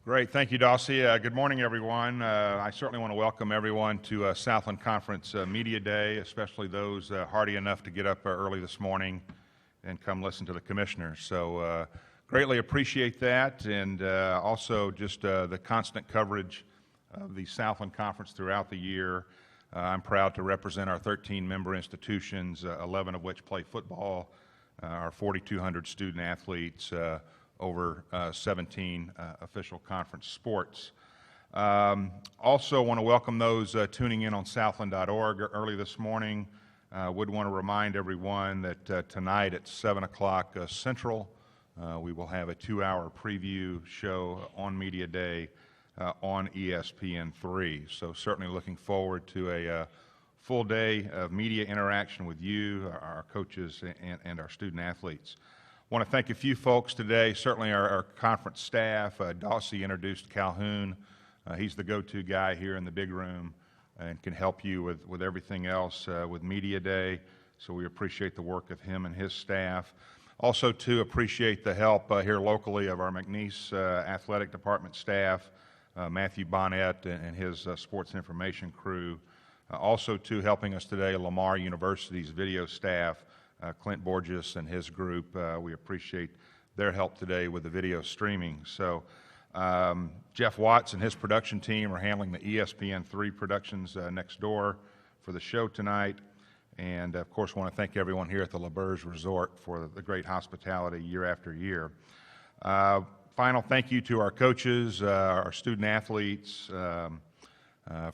Great. Thank you, Dossie. Good morning, everyone. I certainly want to welcome everyone to Southland Conference Media Day, especially those hardy enough to get up early this morning and come listen to the commissioners. So greatly appreciate that, and also just the constant coverage of the Southland Conference throughout the year. I'm proud to represent our 13 member institutions, 11 of which play football, our 4,200 student athletes, over 17 official conference sports. Also want to welcome those tuning in on southland.org early this morning. Would want to remind everyone that tonight at 7 o'clock Central, we will have a 2-hour preview show on Media Day on ESPN3. So certainly looking forward to a full day of media interaction with you, our coaches, and our student athletes. I want to thank a few folks today, certainly our conference staff. Dossie introduced Calhoun. He's the go-to guy here in the big room and can help you with everything else with Media Day. So we appreciate the work of him and his staff. Also, too, appreciate the help here locally of our McNeese Athletic Department staff, Matthew Burnett and his sports information crew. Also, too, helping us today, Lamar University's video staff, Clint Borges and his group. We appreciate their help today with the video streaming. So Jeff Watts and his production team are handling the ESPN3 productions next door for the show tonight. And of course, want to thank everyone here at the LeBurge Resort for the great hospitality year after year. Final thank you to our coaches, our student athletes,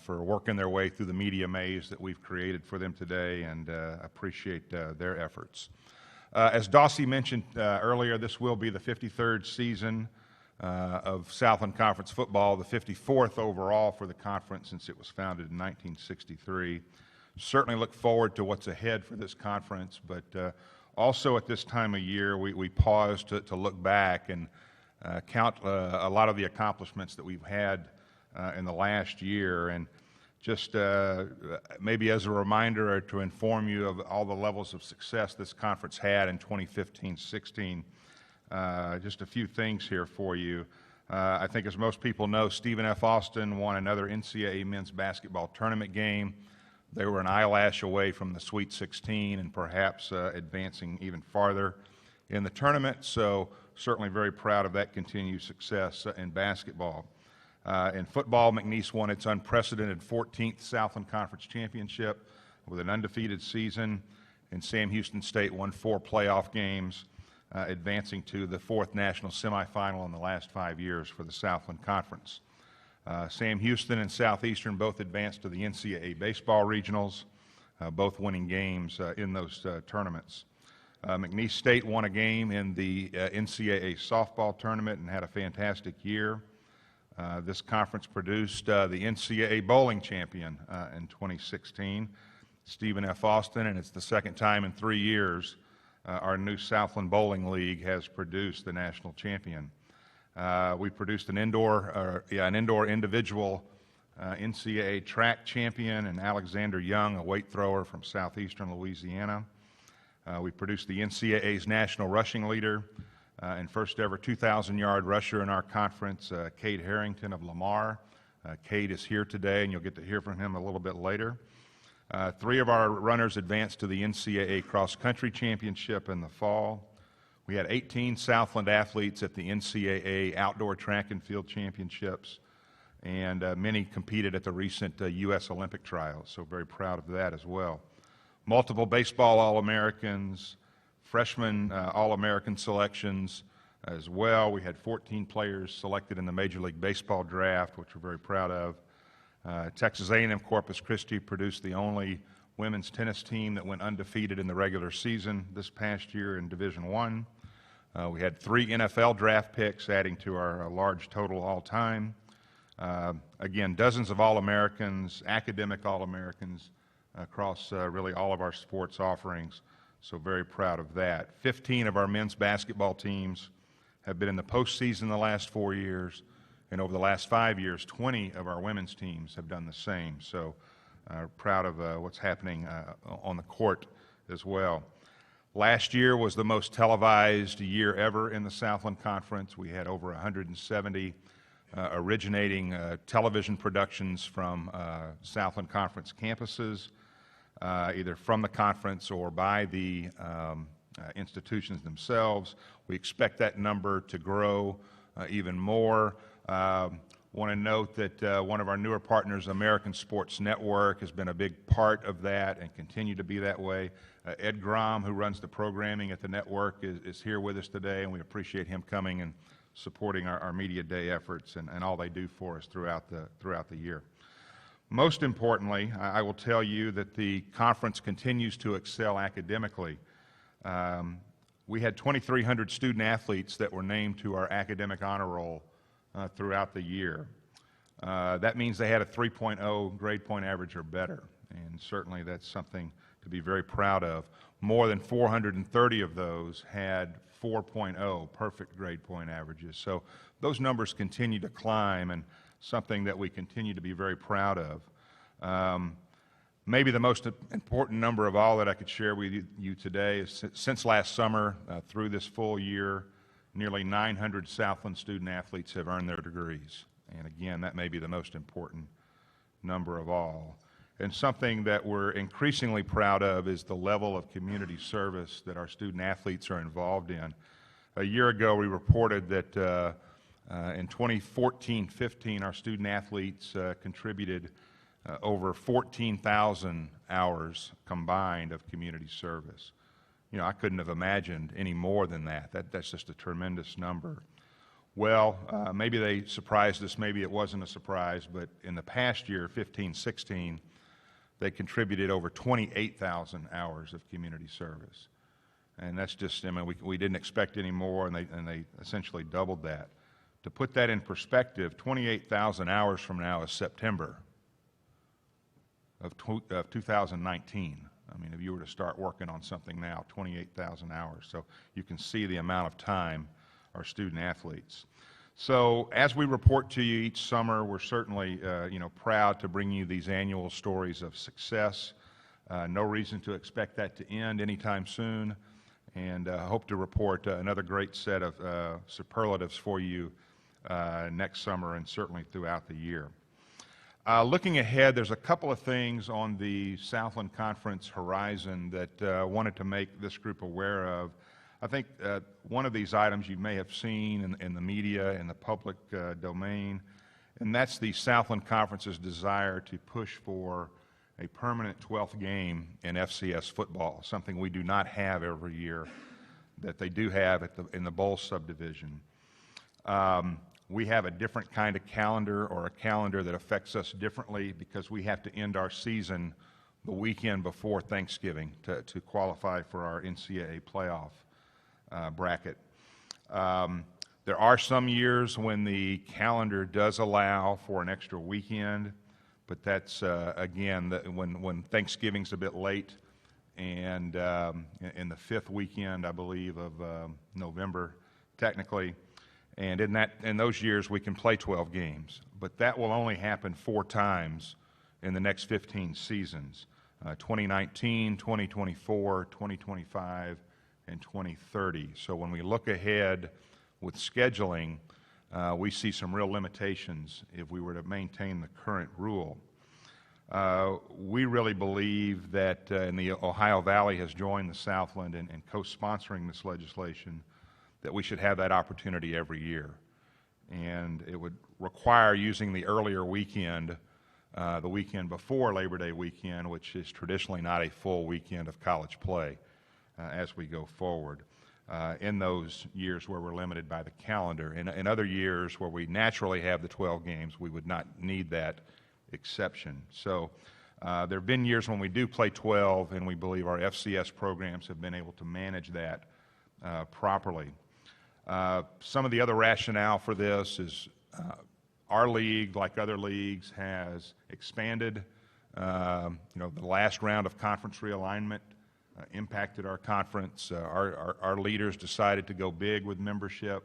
for working their way through the media maze that we've created for them today, and appreciate their efforts. As Dossie mentioned earlier, this will be the 53rd season of Southland Conference football, the 54th overall for the conference since it was founded in 1963. Certainly look forward to what's ahead for this conference, but also at this time of year, we pause to look back and count a lot of the accomplishments that we've had in the last year, and just maybe as a reminder or to inform you of all the levels of success this conference had in 2015-16. Just a few things here for you. I think as most people know, Stephen F. Austin won another NCAA men's basketball tournament game. They were an eyelash away from the Sweet 16 and perhaps advancing even farther in the tournament, so certainly very proud of that continued success in basketball. In football, McNeese won its unprecedented 14th Southland Conference championship with an undefeated season, and Sam Houston State won 4 playoff games, advancing to the 4th national semifinal in the last 5 years for the Southland Conference. Sam Houston and Southeastern both advanced to the NCAA baseball regionals, both winning games in those tournaments. McNeese State won a game in the NCAA softball tournament and had a fantastic year. This conference produced the NCAA bowling champion in 2016, Stephen F. Austin, and it's the second time in 3 years our new Southland Bowling League has produced the national champion. We produced an indoor individual NCAA track champion, and Alexander Young, a weight thrower from southeastern Louisiana. We produced the NCAA's national rushing leader and first ever 2,000-yard rusher in our conference, Cade Harrington of Lamar. Cade is here today, and you'll get to hear from him a little bit later. 3 of our runners advanced to the NCAA cross-country championship in the fall. We had 18 Southland athletes at the NCAA outdoor track and field championships, and many competed at the recent U.S. Olympic trials, so very proud of that as well. Multiple baseball All-Americans, freshman All-American selections as well. We had 14 players selected in the Major League Baseball draft, which we're very proud of. Texas A&M Corpus Christi produced the only women's tennis team that went undefeated in the regular season this past year in Division I. We had 3 NFL draft picks, adding to our large total all-time. Again, dozens of All-Americans, academic All-Americans across really all of our sports offerings. So very proud of that. 15 of our men's basketball teams have been in the postseason the last 4 years, and over the last 5 years, 20 of our women's teams have done the same. So proud of what's happening on the court as well. Last year was the most televised year ever in the Southland Conference. We had over 170 originating television productions from Southland Conference campuses, either from the conference or by the institutions themselves. We expect that number to grow even more. Want to note that one of our newer partners, American Sports Network, has been a big part of that and continue to be that way. Ed Grom, who runs the programming at the network, is here with us today, and we appreciate him coming and supporting our Media Day efforts and all they do for us throughout the year. Most importantly, I will tell you that the conference continues to excel academically. We had 2,300 student athletes that were named to our academic honor roll throughout the year. That means they had a 3.0 grade point average or better, and certainly that's something to be very proud of. More than 430 of those had 4.0 perfect grade point averages. So those numbers continue to climb, and something that we continue to be very proud of. Maybe the most important number of all that I could share with you today is since last summer through this full year, nearly 900 Southland student athletes have earned their degrees. And again, that may be the most important number of all. And something that we're increasingly proud of is the level of community service that our student athletes are involved in. A year ago, we reported that in 2014-15, our student athletes contributed over 14,000 hours combined of community service. You know, I couldn't have imagined any more than that. That's just a tremendous number. Well, maybe they surprised us, maybe it wasn't a surprise, but in the past year, 15-16, they contributed over 28,000 hours of community service. And that's just, I mean, we didn't expect any more, and they essentially doubled that. To put that in perspective, 28,000 hours from now is September of 2019. I mean, if you were to start working on something now, 28,000 hours. So you can see the amount of time our student athletes. So as we report to you each summer, we're certainly proud to bring you these annual stories of success. No reason to expect that to end anytime soon, and hope to report another great set of superlatives for you next summer and certainly throughout the year. Looking ahead, there's a couple of things on the Southland Conference horizon that I wanted to make this group aware of. I think one of these items you may have seen in the media, in the public domain, and that's the Southland Conference's desire to push for a permanent 12th game in FCS football, something we do not have every year that they do have in the bowl subdivision. We have a different kind of calendar, or a calendar that affects us differently, because we have to end our season the weekend before Thanksgiving to qualify for our NCAA playoff bracket. There are some years when the calendar does allow for an extra weekend, but that's, again, when Thanksgiving's a bit late, and in the 5th weekend, I believe, of November, technically. And in those years, we can play 12 games. But that will only happen 4 times in the next 15 seasons, 2019, 2024, 2025, and 2030. So when we look ahead with scheduling, we see some real limitations if we were to maintain the current rule. We really believe that, and the Ohio Valley has joined the Southland in co-sponsoring this legislation, that we should have that opportunity every year. And it would require using the earlier weekend, the weekend before Labor Day weekend, which is traditionally not a full weekend of college play as we go forward. In those years where we're limited by the calendar. In other years where we naturally have the 12 games, we would not need that exception. So there have been years when we do play 12, and we believe our FCS programs have been able to manage that properly. Some of the other rationale for this is our league, like other leagues, has expanded. The last round of conference realignment impacted our conference. Our leaders decided to go big with membership.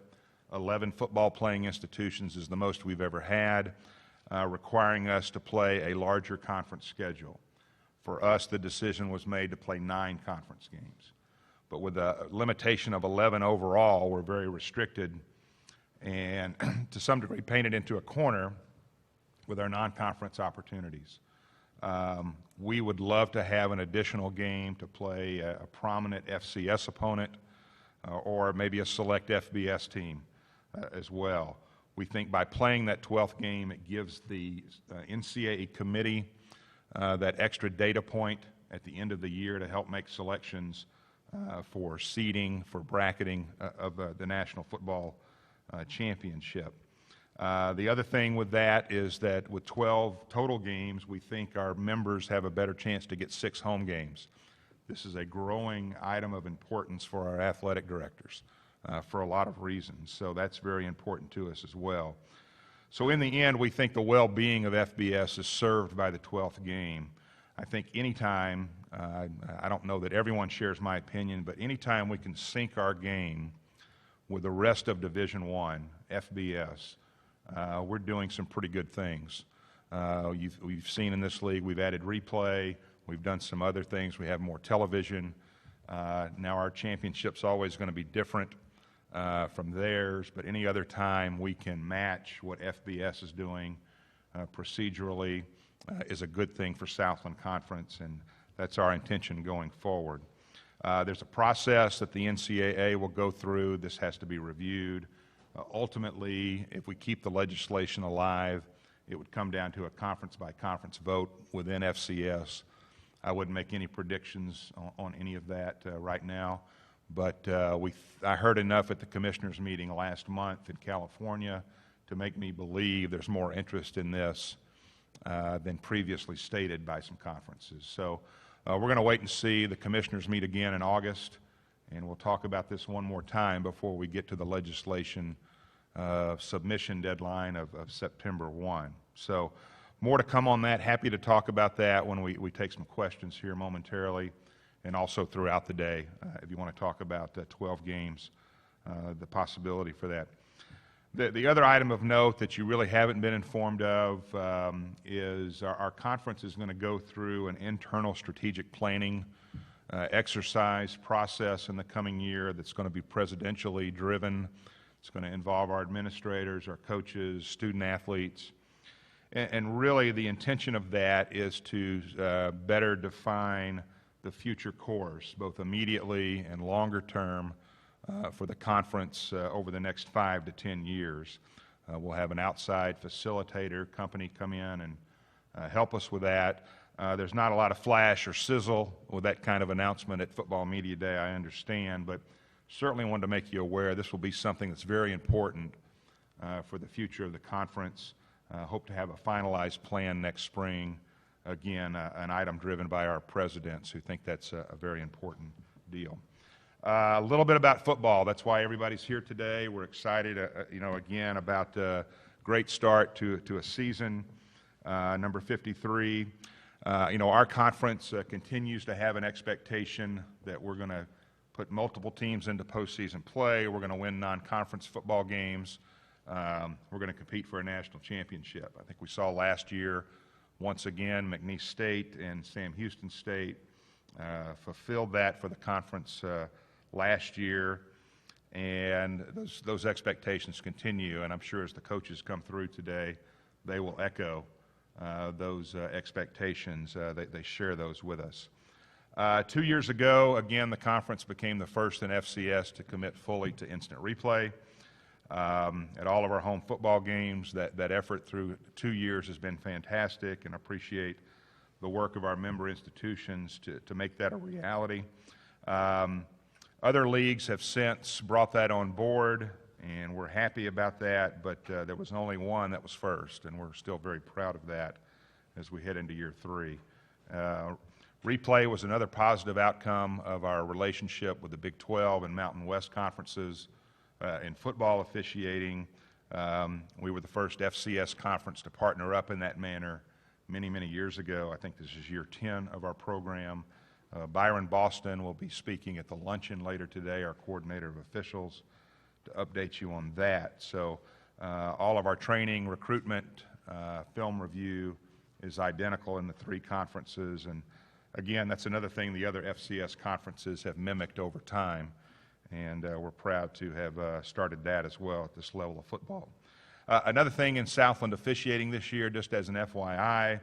11 football playing institutions is the most we've ever had, requiring us to play a larger conference schedule. For us, the decision was made to play 9 conference games. But with a limitation of 11 overall, we're very restricted and to some degree painted into a corner with our non-conference opportunities. We would love to have an additional game to play a prominent FCS opponent or maybe a select FBS team as well. We think by playing that 12th game, it gives the NCAA committee that extra data point at the end of the year to help make selections for seeding, for bracketing of the National Football Championship. The other thing with that is that with 12 total games, we think our members have a better chance to get 6 home games. This is a growing item of importance for our athletic directors for a lot of reasons, so that's very important to us as well. So in the end, we think the well-being of FBS is served by the 12th game. I think anytime, I don't know that everyone shares my opinion, but anytime we can sync our game with the rest of Division I, FBS, we're doing some pretty good things. We've seen in this league, we've added replay, we've done some other things, we have more television. Now our championship's always going to be different from theirs, but any other time we can match what FBS is doing procedurally is a good thing for Southland Conference, and that's our intention going forward. There's a process that the NCAA will go through. This has to be reviewed. Ultimately, if we keep the legislation alive, it would come down to a conference-by-conference vote within FCS. I wouldn't make any predictions on any of that right now, but I heard enough at the commissioners' meeting last month in California to make me believe there's more interest in this than previously stated by some conferences. So we're going to wait and see. The commissioners meet again in August, and we'll talk about this one more time before we get to the legislation submission deadline of September 1. So more to come on that. Happy to talk about that when we take some questions here momentarily, and also throughout the day if you want to talk about 12 games, the possibility for that. The other item of note that you really haven't been informed of is our conference is going to go through an internal strategic planning exercise process in the coming year that's going to be presidentially driven. It's going to involve our administrators, our coaches, student athletes. And really the intention of that is to better define the future course, both immediately and longer term, for the conference over the next 5 to 10 years. We'll have an outside facilitator company come in and help us with that. There's not a lot of flash or sizzle with that kind of announcement at Football Media Day, I understand, but certainly wanted to make you aware this will be something that's very important for the future of the conference. Hope to have a finalized plan next spring. Again, an item driven by our presidents who think that's a very important deal. A little bit about football. That's why everybody's here today. We're excited, again, about a great start to a season, number 53. Our conference continues to have an expectation that we're going to put multiple teams into postseason play. We're going to win non-conference football games. We're going to compete for a national championship. I think we saw last year, once again, McNeese State and Sam Houston State fulfilled that for the conference last year, and those expectations continue, and I'm sure as the coaches come through today, they will echo those expectations. They share those with us. 2 years ago, again, the conference became the first in FCS to commit fully to instant replay. At all of our home football games, that effort through 2 years has been fantastic, and appreciate the work of our member institutions to make that a reality. Other leagues have since brought that on board, and we're happy about that, but there was only one that was first, and we're still very proud of that as we head into year 3. Replay was another positive outcome of our relationship with the Big 12 and Mountain West conferences in football officiating. We were the first FCS conference to partner up in that manner many, many years ago. I think this is year 10 of our program. Byron Boston will be speaking at the luncheon later today, our coordinator of officials, to update you on that. So all of our training, recruitment, film review is identical in the 3 conferences. And again, that's another thing the other FCS conferences have mimicked over time. and we're proud to have started that as well at this level of football. Another thing in Southland officiating this year, just as an FYI,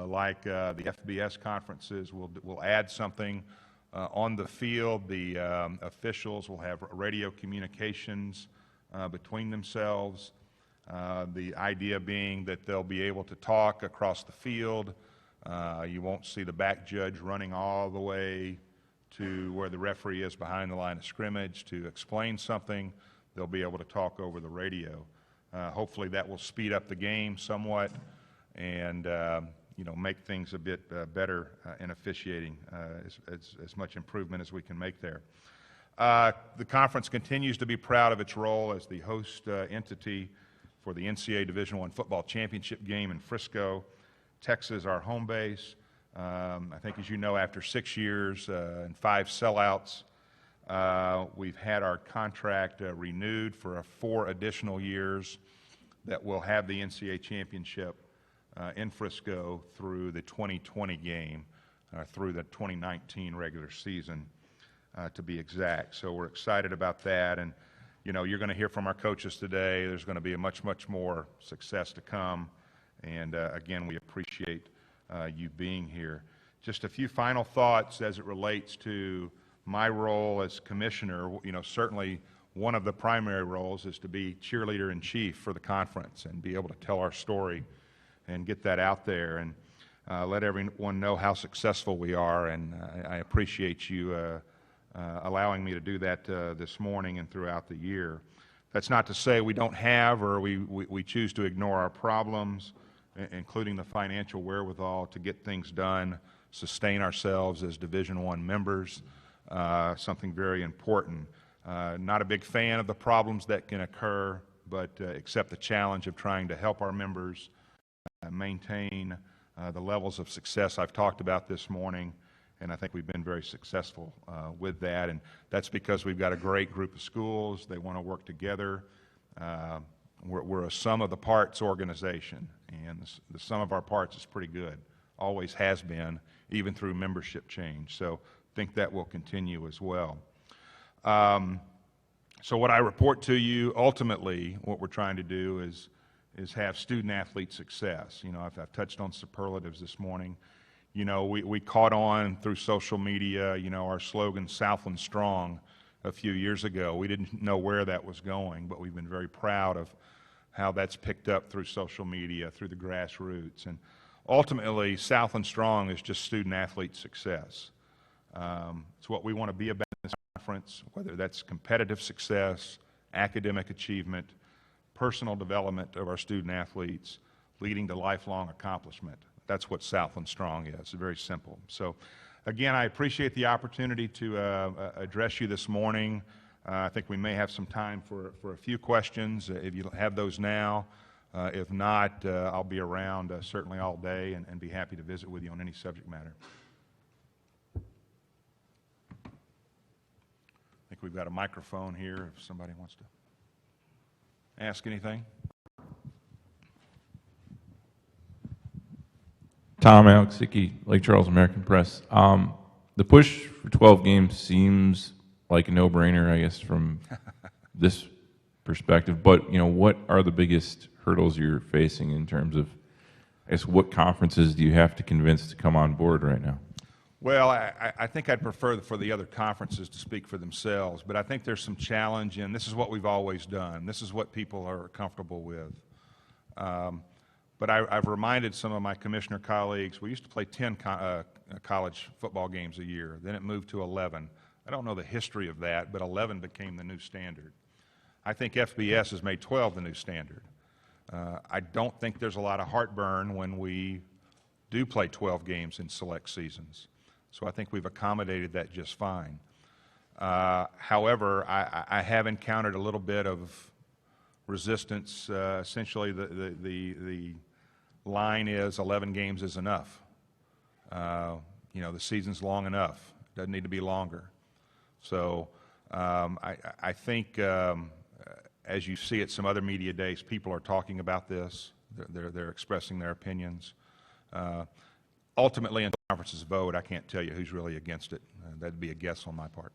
like the FBS conferences, we'll add something on the field. The officials will have radio communications between themselves. The idea being that they'll be able to talk across the field. You won't see the back judge running all the way to where the referee is behind the line of scrimmage to explain something. They'll be able to talk over the radio. Hopefully that will speed up the game somewhat and make things a bit better in officiating, as much improvement as we can make there. The conference continues to be proud of its role as the host entity for the NCAA Division I football championship game in Frisco. Texas, our home base. I think, as you know, after 6 years and 5 sellouts, we've had our contract renewed for 4 additional years that will have the NCAA championship in Frisco through the 2020 game, through the 2019 regular season, to be exact. So we're excited about that, and you're going to hear from our coaches today. There's going to be a much more success to come, and again, we appreciate you being here. Just a few final thoughts as it relates to my role as commissioner. Certainly one of the primary roles is to be cheerleader in chief for the conference and be able to tell our story and get that out there and let everyone know how successful we are, and I appreciate you allowing me to do that this morning and throughout the year. That's not to say we don't have or we choose to ignore our problems, including the financial wherewithal to get things done, sustain ourselves as Division I members, something very important. Not a big fan of the problems that can occur, but accept the challenge of trying to help our members maintain the levels of success I've talked about this morning, and I think we've been very successful with that, and that's because we've got a great group of schools. They want to work together. We're a sum of the parts organization, and the sum of our parts is pretty good. Always has been, even through membership change. So I think that will continue as well. So what I report to you, ultimately, what we're trying to do is have student-athlete success. I've touched on superlatives this morning. We caught on through social media, our slogan, Southland Strong, a few years ago. We didn't know where that was going, but we've been very proud of how that's picked up through social media, through the grassroots. And ultimately, Southland Strong is just student-athlete success. It's what we want to be about in this conference, whether that's competitive success, academic achievement, personal development of our student-athletes, leading to lifelong accomplishment. That's what Southland Strong is. It's very simple. So, again, I appreciate the opportunity to address you this morning. I think we may have some time for a few questions, if you have those now. If not, I'll be around certainly all day and be happy to visit with you on any subject matter. I think we've got a microphone here if somebody wants to ask anything. Tom Alexicki, Lake Charles American Press. The push for 12 games seems like a no-brainer, I guess, from this perspective. But what are the biggest hurdles you're facing in terms of, I guess, what conferences do you have to convince to come on board right now? Well, I think I'd prefer for the other conferences to speak for themselves, but I think there's some challenge, and this is what we've always done. This is what people are comfortable with. But I've reminded some of my commissioner colleagues, we used to play 10 college football games a year. Then it moved to 11. I don't know the history of that, but 11 became the new standard. I think FBS has made 12 the new standard. I don't think there's a lot of heartburn when we do play 12 games in select seasons. So I think we've accommodated that just fine. However, I have encountered a little bit of resistance. Essentially, the line is 11 games is enough. The season's long enough. Doesn't need to be longer. So I think as you see at some other media days, people are talking about this. They're expressing their opinions. Ultimately, in the conference's vote, I can't tell you who's really against it. That'd be a guess on my part.